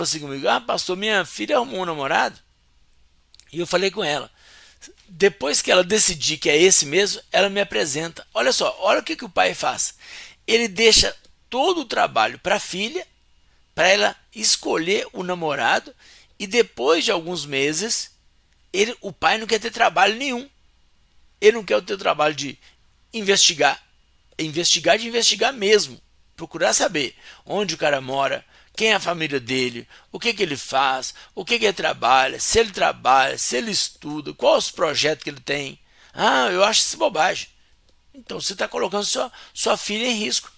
assim comigo: ah, pastor, minha filha arrumou um namorado. E eu falei com ela. Depois que ela decidir que é esse mesmo, ela me apresenta. Olha só, olha o que, que o pai faz. Ele deixa todo o trabalho para a filha, para ela escolher o namorado, e depois de alguns meses, o pai não quer ter trabalho nenhum. Ele não quer ter o trabalho de investigar. Investigar de investigar mesmo. Procurar saber onde o cara mora, quem é a família dele, o que, que ele faz, o que, que ele trabalha, se ele estuda, quais os projetos que ele tem. Ah, eu acho isso bobagem. Então você está colocando sua filha em risco.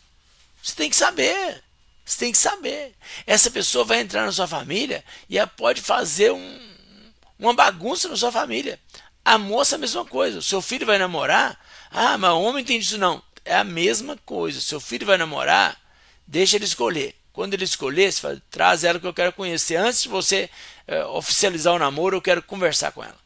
Você tem que saber. Você tem que saber. Essa pessoa vai entrar na sua família e ela pode fazer uma bagunça na sua família. A moça é a mesma coisa. O seu filho vai namorar. Ah, mas o homem tem isso não. É a mesma coisa. Seu filho vai namorar, deixa ele escolher. Quando ele escolher, você fala, traz ela que eu quero conhecer. Antes de você oficializar o namoro, eu quero conversar com ela.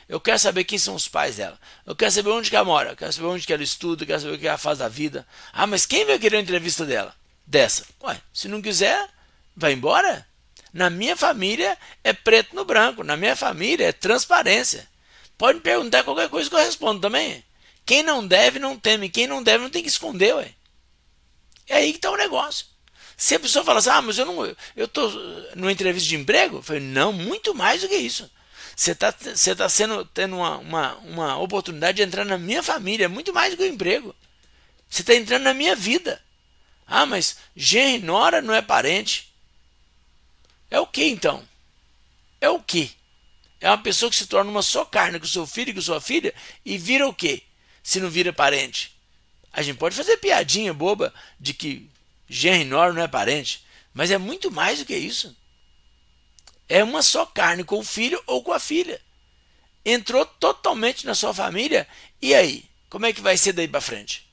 Eu quero saber quem são os pais dela. Eu quero saber onde que ela mora. Eu quero saber onde que ela estuda. Eu quero saber o que ela faz da vida. Ah, mas quem vai querer uma entrevista dela? Dessa? Ué, se não quiser, vai embora. Na minha família é preto no branco. Na minha família é transparência. Pode me perguntar qualquer coisa que eu respondo também. Quem não deve, não teme. Quem não deve, não tem que esconder, ué. É aí que está o negócio. Se a pessoa fala assim, ah, mas eu estou numa entrevista de emprego, eu falei, não, muito mais do que isso. Você tá tendo uma oportunidade de entrar na minha família, é muito mais do que o emprego. Você está entrando na minha vida. Ah, mas genro e nora não é parente. É o que então? É o que? É uma pessoa que se torna uma só carne com seu filho e com sua filha e vira o quê? Se não vira parente. A gente pode fazer piadinha boba de que genro e nora não é parente, mas é muito mais do que isso. É uma só carne com o filho ou com a filha. Entrou totalmente na sua família, e aí? Como é que vai ser daí para frente?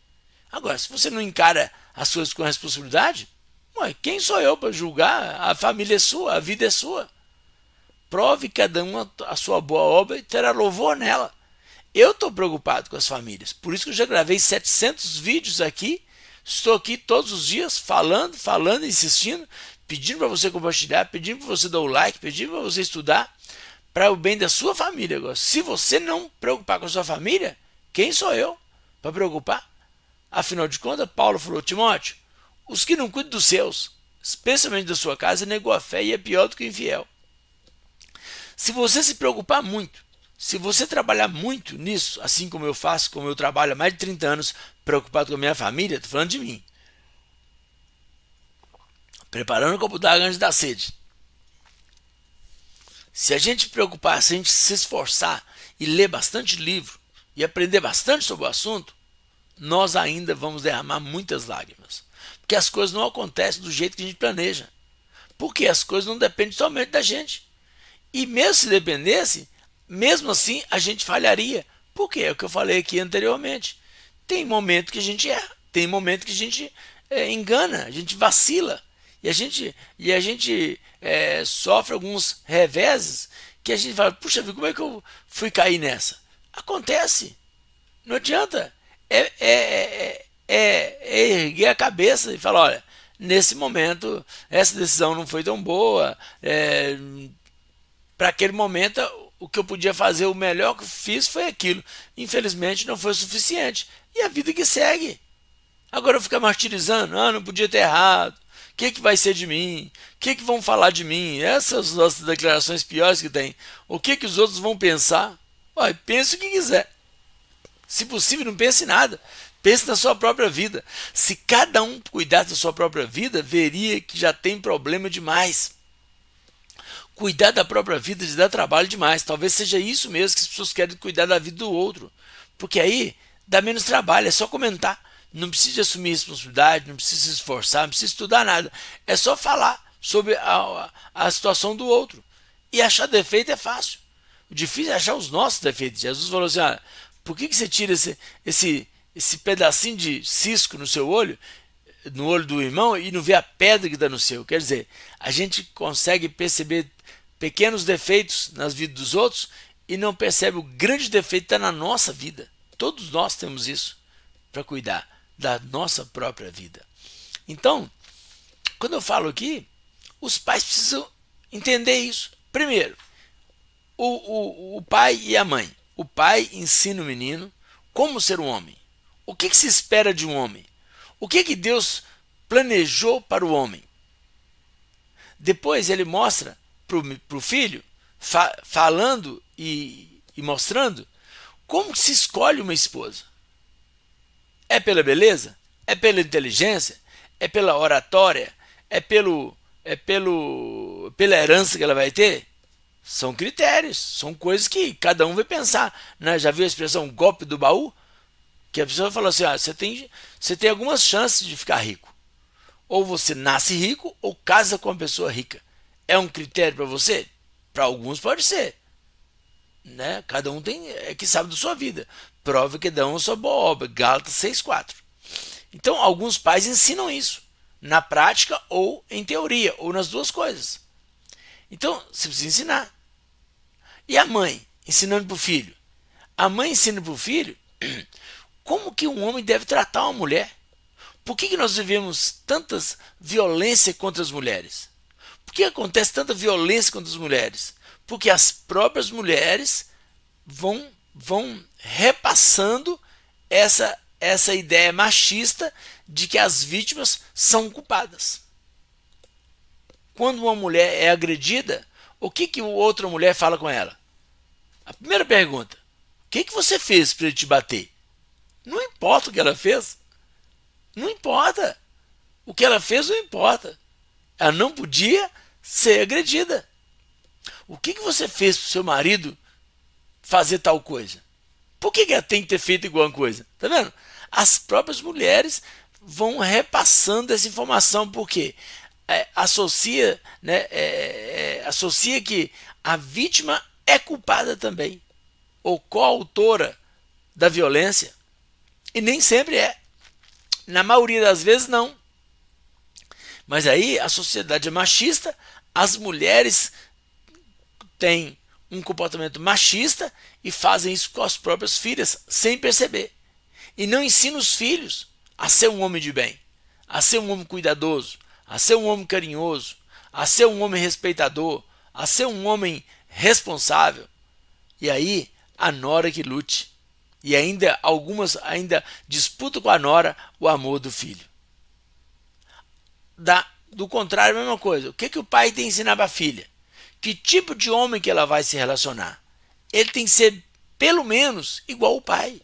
Agora, se você não encara as coisas com responsabilidade, ué, quem sou eu para julgar? A família é sua, a vida é sua. Prove cada uma a sua boa obra e terá louvor nela. Eu estou preocupado com as famílias, por isso que eu já gravei 700 vídeos aqui. Estou aqui todos os dias falando, insistindo, pedindo para você compartilhar, pedindo para você dar o like, pedindo para você estudar para o bem da sua família. Agora, se você não preocupar com a sua família, quem sou eu para preocupar? Afinal de contas, Paulo falou, Timóteo, os que não cuidam dos seus, especialmente da sua casa, negou a fé e é pior do que o infiel. Se você se preocupar muito, se você trabalhar muito nisso, assim como eu faço, como eu trabalho há mais de 30 anos preocupado com a minha família, estou falando de mim, preparando o computador antes da sede. Se a gente preocupar, se a gente se esforçar e ler bastante livro e aprender bastante sobre o assunto, nós ainda vamos derramar muitas lágrimas. Porque as coisas não acontecem do jeito que a gente planeja. Porque as coisas não dependem somente da gente. E mesmo se dependesse, mesmo assim a gente falharia. Porque é o que eu falei aqui anteriormente. Tem momento que a gente erra, tem momento que a gente engana, a gente vacila. E a gente sofre alguns reveses que a gente fala, puxa vida, como é que eu fui cair nessa? Acontece. Não adianta. É erguer a cabeça e falar, olha, nesse momento essa decisão não foi tão boa. Para aquele momento o que eu podia fazer, o melhor que eu fiz foi aquilo. Infelizmente não foi o suficiente. E a vida que segue. Agora eu ficar martirizando, não podia ter errado. O que vai ser de mim? O que vão falar de mim? Essas são as declarações piores que tem. O que os outros vão pensar? Ué, pense o que quiser. Se possível, não pense em nada. Pense na sua própria vida. Se cada um cuidasse da sua própria vida, veria que já tem problema demais. Cuidar da própria vida te dá trabalho demais. Talvez seja isso mesmo que as pessoas querem, cuidar da vida do outro. Porque aí dá menos trabalho, é só comentar. Não precisa assumir responsabilidade, não precisa se esforçar, não precisa estudar nada. É só falar sobre a situação do outro. E achar defeito é fácil. O difícil é achar os nossos defeitos. Jesus falou assim, por que você tira esse pedacinho de cisco no seu olho, no olho do irmão, e não vê a pedra que está no seu? Quer dizer, a gente consegue perceber pequenos defeitos nas vidas dos outros e não percebe o grande defeito que está na nossa vida. Todos nós temos isso para cuidar da nossa própria vida. Então, quando eu falo aqui, os pais precisam entender isso. Primeiro, o pai e a mãe. O pai ensina o menino como ser um homem. O que se espera de um homem? O que Deus planejou para o homem? Depois ele mostra para o filho, falando e mostrando como se escolhe uma esposa. É pela beleza? É pela inteligência? É pela oratória? Pela herança que ela vai ter? São critérios, são coisas que cada um vai pensar, né? Já viu a expressão golpe do baú? Que a pessoa fala assim, você tem algumas chances de ficar rico. Ou você nasce rico ou casa com uma pessoa rica. É um critério para você? Para alguns pode ser. Né? Cada um é que sabe da sua vida. Prova que dão a sua boa obra. Gálatas 6,4. Então, alguns pais ensinam isso. Na prática ou em teoria. Ou nas duas coisas. Então, você precisa ensinar. E a mãe ensinando para o filho? A mãe ensina para o filho como que um homem deve tratar uma mulher. Por que nós vivemos tantas violência contra as mulheres? Por que acontece tanta violência contra as mulheres? Porque as próprias mulheres vão repassando essa ideia machista de que as vítimas são culpadas. Quando uma mulher é agredida, o que outra mulher fala com ela? A primeira pergunta: o que você fez para ele te bater? Não importa o que ela fez. Não importa. O que ela fez não importa. Ela não podia ser agredida. O que você fez para o seu marido fazer tal coisa? Por que ela tem que ter feito igual coisa? Tá vendo? As próprias mulheres vão repassando essa informação, porque associa que a vítima é culpada também, ou coautora da violência. E nem sempre é. Na maioria das vezes não. Mas aí a sociedade é machista, as mulheres têm um comportamento machista e fazem isso com as próprias filhas sem perceber. E não ensinam os filhos a ser um homem de bem, a ser um homem cuidadoso, a ser um homem carinhoso, a ser um homem respeitador, a ser um homem responsável. E aí a nora que lute. E algumas disputam com a nora o amor do filho. Do contrário, a mesma coisa. O que o pai tem que ensinar para a filha? Que tipo de homem que ela vai se relacionar? Ele tem que ser, pelo menos, igual o pai.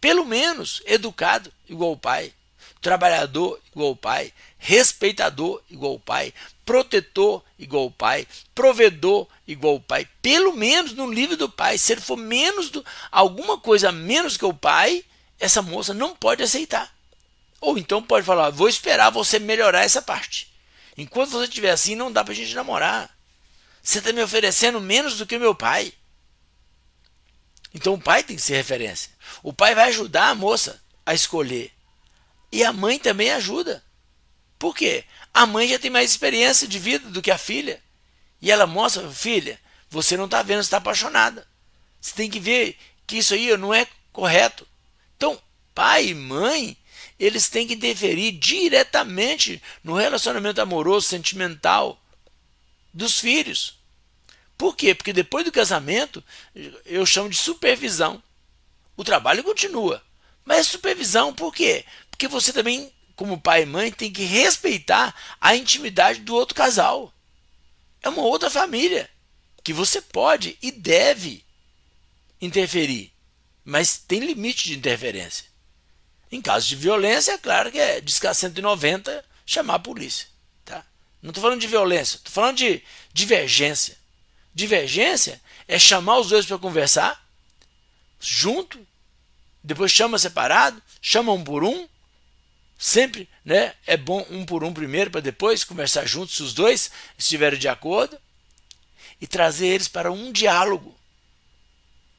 Pelo menos, educado, igual o pai. Trabalhador, igual o pai. Respeitador, igual o pai. Protetor, igual o pai. Provedor, igual o pai. Pelo menos no nível do pai. Se ele for alguma coisa menos que o pai, essa moça não pode aceitar. Ou então pode falar: vou esperar você melhorar essa parte. Enquanto você estiver assim, não dá pra gente namorar. Você está me oferecendo menos do que o meu pai. Então o pai tem que ser referência. O pai vai ajudar a moça a escolher. E a mãe também ajuda. Por quê? A mãe já tem mais experiência de vida do que a filha. E ela mostra: filha, você não está vendo, você está apaixonada. Você tem que ver que isso aí não é correto. Então, pai e mãe, eles têm que interferir diretamente no relacionamento amoroso, sentimental dos filhos. Por quê? Porque depois do casamento, eu chamo de supervisão. O trabalho continua, mas é supervisão. Por quê? Porque você também, como pai e mãe, tem que respeitar a intimidade do outro casal. É uma outra família que você pode e deve interferir, mas tem limite de interferência. Em caso de violência, é claro que é discar 190, chamar a polícia. Tá? Não estou falando de violência, estou falando de divergência. Divergência é chamar os dois para conversar, junto, depois chama separado, chama um por um. Sempre, né, é bom um por um primeiro, para depois conversar juntos, se os dois estiverem de acordo, e trazer eles para um diálogo.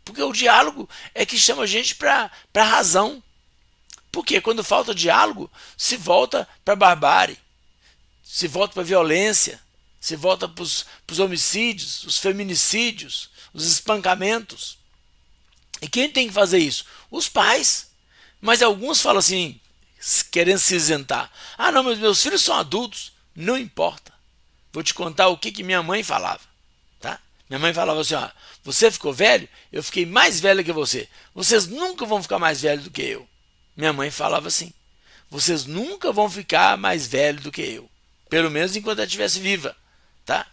Porque o diálogo é que chama a gente para a razão. Porque quando falta diálogo, se volta para a barbárie, se volta para a violência, se volta para os homicídios, os feminicídios, os espancamentos. E quem tem que fazer isso? Os pais. Mas alguns falam assim, querendo se isentar: ah não, mas meus filhos são adultos. Não importa. Vou te contar o que minha mãe falava, tá? Minha mãe falava assim, ó, você ficou velho? Eu fiquei mais velho que você. Vocês nunca vão ficar mais velhos do que eu. Minha mãe falava assim, vocês nunca vão ficar mais velhos do que eu. Pelo menos enquanto ela estivesse viva, tá?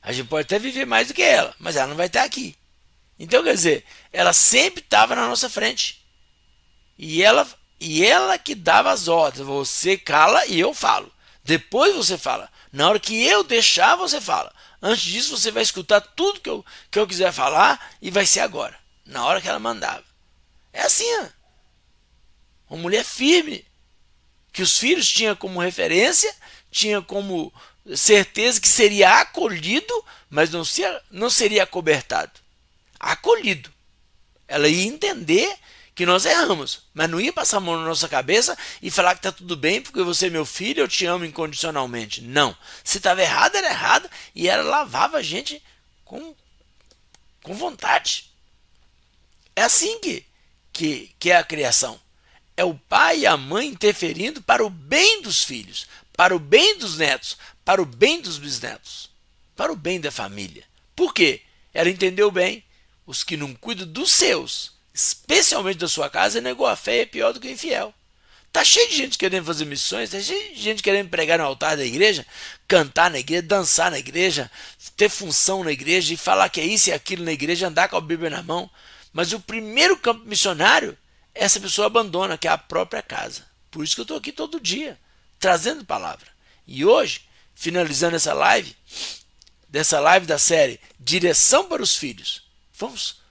A gente pode até viver mais do que ela, mas ela não vai estar aqui. Então, quer dizer, ela sempre estava na nossa frente. E ela que dava as ordens. Você cala e eu falo. Depois você fala. Na hora que eu deixar, você fala. Antes disso, você vai escutar tudo que eu quiser falar e vai ser agora. Na hora que ela mandava. É assim, ó. Uma mulher firme. Que os filhos tinham como referência, tinha como certeza que seria acolhido, mas não seria acobertado. Acolhido. Ela ia entender que nós erramos, mas não ia passar a mão na nossa cabeça e falar que está tudo bem porque você é meu filho, eu te amo incondicionalmente. Não. Se estava errado, era errado e ela lavava a gente com vontade. É assim que é a criação. É o pai e a mãe interferindo para o bem dos filhos, para o bem dos netos, para o bem dos bisnetos, para o bem da família. Por quê? Ela entendeu bem. Os que não cuidam dos seus, especialmente da sua casa, negou a fé e é pior do que o infiel. Tá cheio de gente querendo fazer missões, tá cheio de gente querendo pregar no altar da igreja, cantar na igreja, dançar na igreja, ter função na igreja e falar que é isso e aquilo na igreja, andar com a Bíblia na mão. Mas o primeiro campo missionário, essa pessoa abandona, que é a própria casa. Por isso que eu estou aqui todo dia, trazendo palavra. E hoje, finalizando dessa live da série Direção para os Filhos, vamos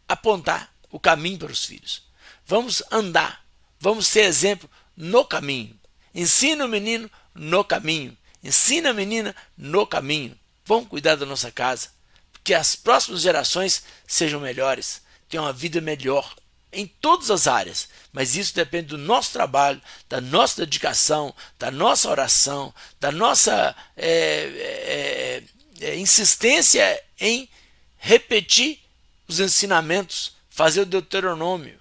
apontar o caminho para os filhos. Vamos andar. Vamos ser exemplo no caminho. Ensina o menino no caminho. Ensina a menina no caminho. Vamos cuidar da nossa casa. Que as próximas gerações sejam melhores. Tenham uma vida melhor em todas as áreas. Mas isso depende do nosso trabalho, da nossa dedicação, da nossa oração, da nossa insistência em repetir os ensinamentos, fazer o Deuteronômio.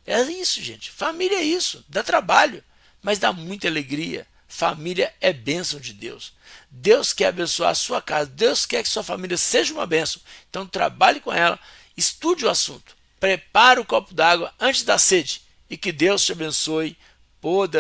É isso, gente. Família é isso. Dá trabalho, mas dá muita alegria. Família é bênção de Deus. Deus quer abençoar a sua casa. Deus quer que sua família seja uma bênção. Então trabalhe com ela, estude o assunto. Prepare o copo d'água antes da sede. E que Deus te abençoe poderosamente.